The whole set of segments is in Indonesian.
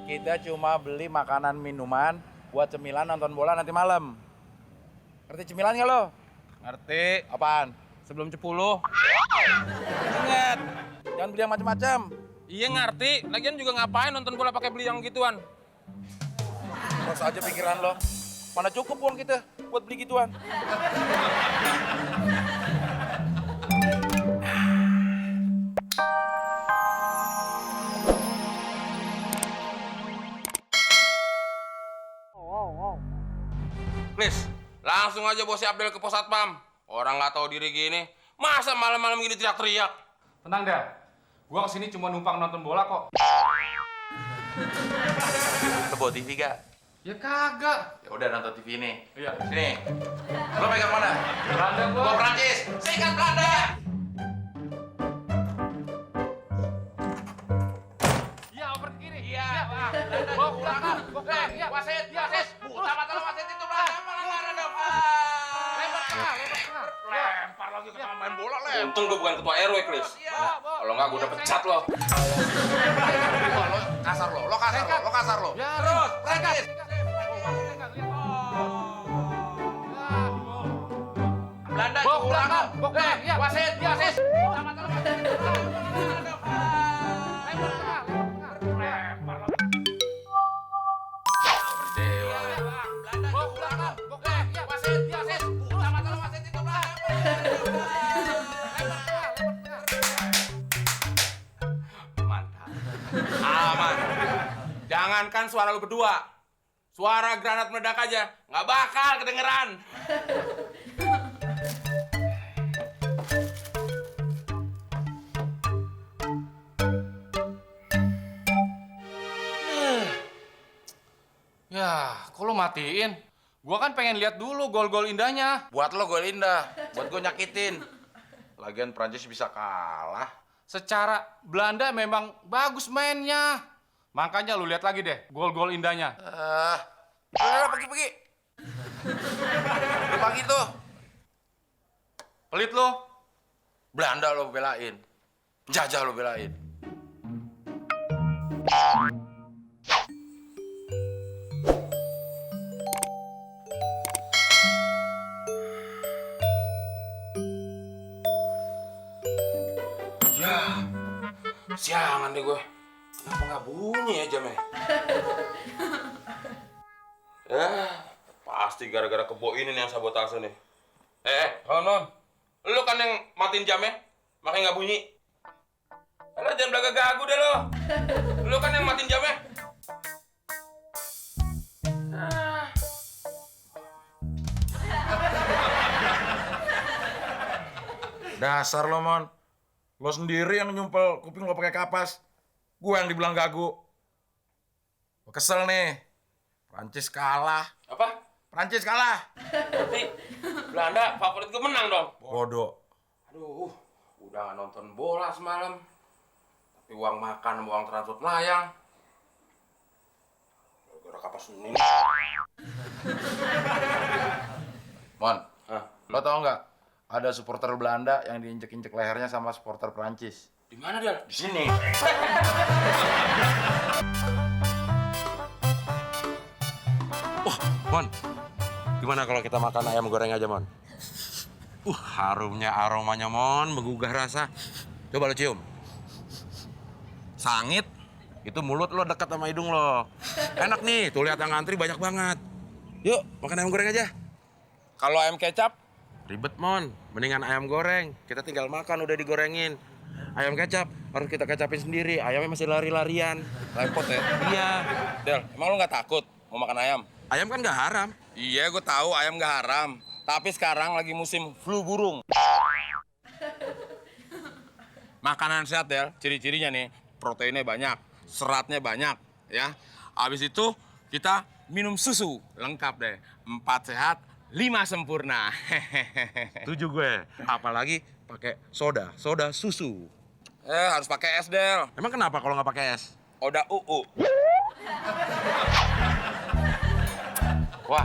Kita cuma beli makanan minuman buat cemilan nonton bola nanti malam. Ngerti cemilan nggak lo? Ngerti. Apaan? Sebelum 10. Ingat, jangan beli yang macam-macam. Iya ngerti. Lagian juga ngapain nonton bola pakai beli yang gituan? Terus aja pikiran lo. Mana cukup uang kita buat beli gituan? Please, langsung aja bos si Abdel ke pos satpam. Orang nggak tahu diri gini, masa malam-malam gini teriak-teriak? Tenang, Del. Gua kesini cuma numpang nonton bola kok. Lo bawa TV gak? Ya kagak. Ya udah nonton TV ini. Iya. Sini. Lo pegang mana? Belanda gua. Gua Prancis. Sikat Belanda. Iya, oper ke kiri. Iya, Bang. Bawa ke belakang. Iya. Wasit, wasit. Buta mata lo wasit itu Belanda. Melanggaran dong. Lempar tengah, lempar tengah. Lempar lagi ke main bola lempar. Untung gue bukan ketua RW, Chris. Iya. Kalau nggak gue udah pecat lo. Lo kasar lo, lo kasar lo, lo kasar lo. Ya, Terus, Prancis. Belanda Bawa ke belakang. bawa ke belakang. Iya. Wasit, wasit. Buta mata lo wasit. Lempar tengah, lempar tengah. Lempar lo. Dewa. Belanda Bawa ke belakang. Bawa ke belakang. Iya. wasit, wasit. Buta mata lo wasit itu Belanda. Mantap. Aman. Jangankan suara lu berdua. Suara granat meledak aja nggak bakal kedengeran. Ya, kok lo matiin? Gua kan pengen lihat dulu gol-gol indahnya. Buat lo gue indah, buat gue nyakitin. Lagian Prancis bisa kalah. Secara Belanda memang bagus mainnya. Makanya lu lihat lagi deh gol-gol indahnya. Udah pergi. Udah pagi tuh. Pelit lo. Belanda lo belain. Jajah lo belain. Ya, siangan deh gue. Kenapa nggak bunyi ya jamnya? Pasti gara-gara kebo ini nih yang sabotase nih. Non. Lu kan yang matiin jamnya, makanya nggak bunyi. Lo jangan belaga gagu deh lo. Lu kan yang matiin jamnya. Dasar lo, Mon. Lo sendiri yang nyumpel kuping lo pakai kapas. Gue yang dibilang gagu. Gue kesel nih. Prancis kalah. Apa? Prancis kalah. Berarti Belanda favorit gue menang dong. Bodoh. Aduh, udah nggak nonton bola semalam. Tapi uang makan, uang transport melayang. Gara-gara kapas ini. Mon, Hah? lo tau nggak? Ada supporter Belanda yang diinjek-injek lehernya sama supporter Prancis. Di mana, Del? Di sini. Mon, gimana kalau kita makan ayam goreng aja, Mon? Harumnya, aromanya, Mon, menggugah rasa. Coba lo cium. Sangit, itu mulut lo dekat sama hidung lo. Enak nih, tuh lihat yang ngantri banyak banget. Yuk, makan ayam goreng aja. Kalau ayam kecap, ribet, Mon. Mendingan ayam goreng. Kita tinggal makan, udah digorengin. Ayam kecap, harus kita kecapin sendiri. Ayamnya masih lari-larian. Repot ya? Iya. Del, emang lo nggak takut mau makan ayam? Ayam kan nggak haram. Iya, gue tahu ayam nggak haram. Tapi sekarang lagi musim flu burung. Makanan sehat, Del. Ciri-cirinya nih, proteinnya banyak, seratnya banyak, ya. Abis itu kita minum susu. Lengkap deh. 4 sehat, 5 sempurna. Setuju gue. Apalagi pakai soda susu. Harus pakai es, Del. Emang kenapa kalau nggak pakai es? Oda UU. Wah,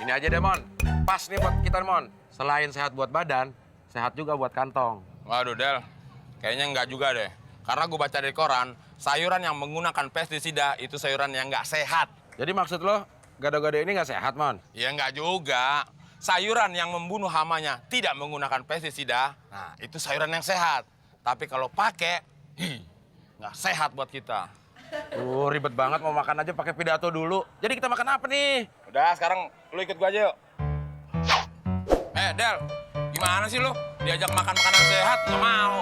ini aja deh, Mon. Pas nih buat kita, Mon. Selain sehat buat badan, sehat juga buat kantong. Waduh, Del. Kayaknya enggak juga deh. Karena gue baca di koran, sayuran yang menggunakan pestisida itu sayuran yang nggak sehat. Jadi maksud lo, gado-gado ini nggak sehat, Mon? Ya nggak juga. Sayuran yang membunuh hamanya tidak menggunakan pestisida, nah itu sayuran yang sehat. Tapi kalau pakai, nggak sehat buat kita. Ribet banget mau makan aja pakai pidato dulu. Jadi kita makan apa nih? Udah, sekarang lu ikut gua aja yuk. Del, gimana sih lu? Diajak makan makanan sehat, nggak mau.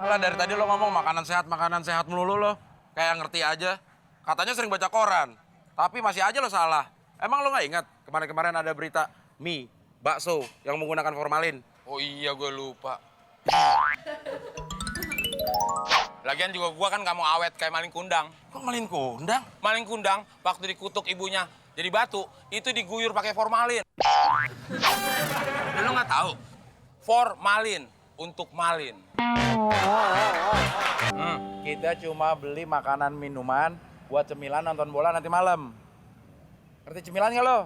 Alah, dari tadi lo ngomong makanan sehat melulu lo. Kayak ngerti aja. Katanya sering baca koran, tapi masih aja lo salah. Emang lo nggak ingat kemarin-kemarin ada berita mie, bakso yang menggunakan formalin? Oh iya, gue lupa. Lagian juga gua kan kamu awet kayak maling kundang. Kok maling kundang? Maling kundang waktu dikutuk ibunya jadi batu, itu diguyur pakai formalin. Dan lo nggak tahu? Formalin untuk malin. Kita cuma beli makanan minuman buat cemilan nonton bola nanti malam. Ngerti cemilan nggak lo?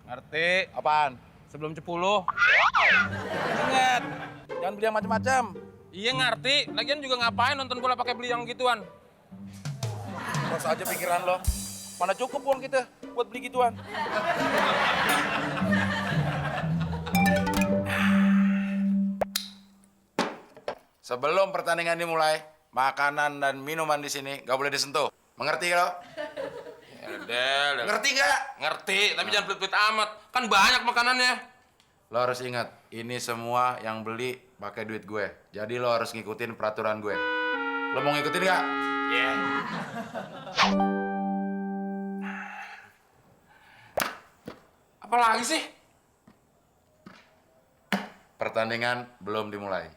Ngerti? Apaan? Sebelum 10. Ingat, jangan beli yang macam-macam. Iya ngerti, lagian juga ngapain nonton bola pakai beli yang gituan? Terus aja pikiran lo. Mana cukup uang kita buat beli gituan? Sebelum pertandingan dimulai, makanan dan minuman di sini nggak boleh disentuh. Mengerti lo? Del, Ngerti nggak? ngerti, tapi jangan pelit-pelit amat. Kan banyak makanannya. Lo harus ingat, ini semua yang beli pakai duit gue. Jadi lo harus ngikutin peraturan gue. Lo mau ngikutin nggak? Iya. Apa lagi sih? Pertandingan belum dimulai.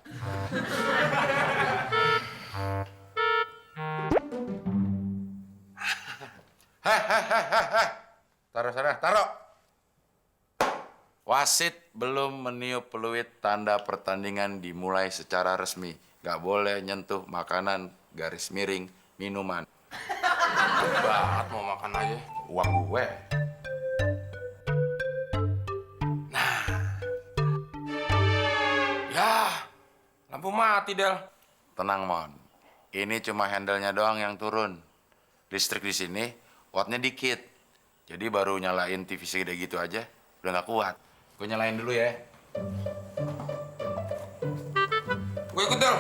Taruh sana, taruh. Wasit belum meniup peluit tanda pertandingan dimulai secara resmi. Gak boleh nyentuh makanan, garis miring, minuman. Banget mau makan aja. Uang gue. Ya, lampu mati, Del. Tenang, Mon. Ini cuma handle-nya doang yang turun. Listrik di sini, wattnya dikit. Jadi baru nyalain TV segede gitu aja, udah nggak kuat. Gue nyalain dulu ya. Gue ikut, Del.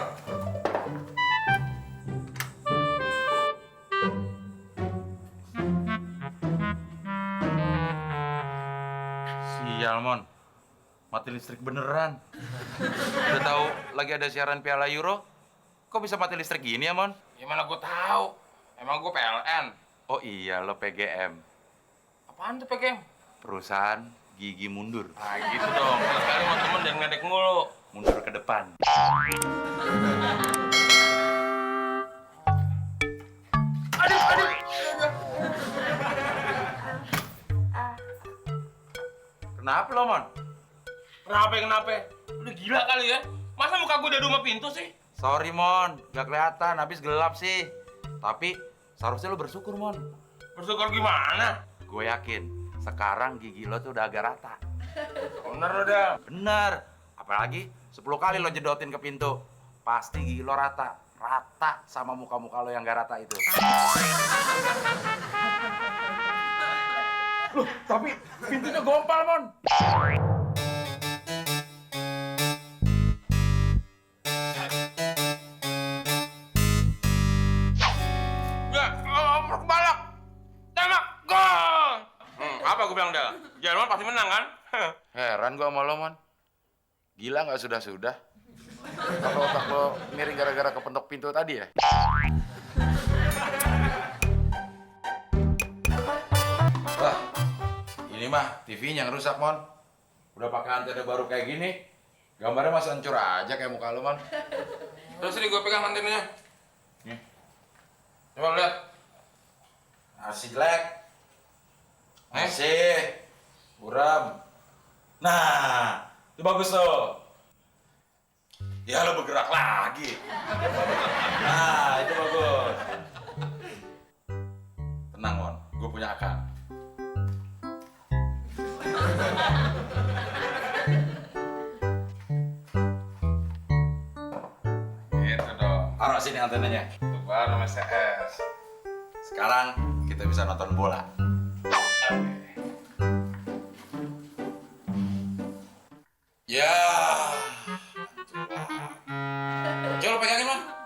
Sial, Mon. Mati listrik beneran. Udah tahu lagi ada siaran Piala Euro? Kok bisa mati listrik gini ya, Mon? Gimana gue tahu? Emang gue PLN. Oh iya, lo PGM. Apaan tuh PGM? Perusahaan gigi mundur. Nah gitu dong. Sekali mau temen jangan ngedek mulu. Mundur ke depan. Kenapa lo, Mon? Kenapa? Udah gila kali ya? Masa muka gue udah rumah pintu sih? Sorry, Mon. Gak kelihatan, habis gelap sih. Tapi seharusnya lo bersyukur, Mon. Bersyukur gimana? Gue yakin, sekarang gigi lo tuh udah agak rata. Bener lo, Del. Bener. Apalagi 10 kali lo jedotin ke pintu. Pasti gigi lo rata. Rata sama muka-muka lo yang gak rata itu. Loh, tapi pintunya gompal, Mon. Ya, balak. Tembak, gol. Apa gue bilang, Del? Jerman pasti menang kan? Heran gua sama lo, Mon. Gila nggak sudah-sudah? Apa otak lo miring gara-gara kepentok pintu tadi ya? Wah, ini mah TV-nya yang rusak, Mon. Udah pakai antena baru kayak gini, gambarnya masih hancur aja kayak muka lo, Mon. Terus ini gue pegang antenanya. Nih, Coba lihat. masih jelek. Masih. Buram. Nah, itu bagus tuh. Ya lo bergerak lagi. Nah, itu bagus. Tenang, Mon. Gue punya akal. Gitu dong. Taruh sini antenanya. Tuh baru Mas CS. Sekarang kita bisa nonton bola. Ya. Coba lo pegangin, Mon.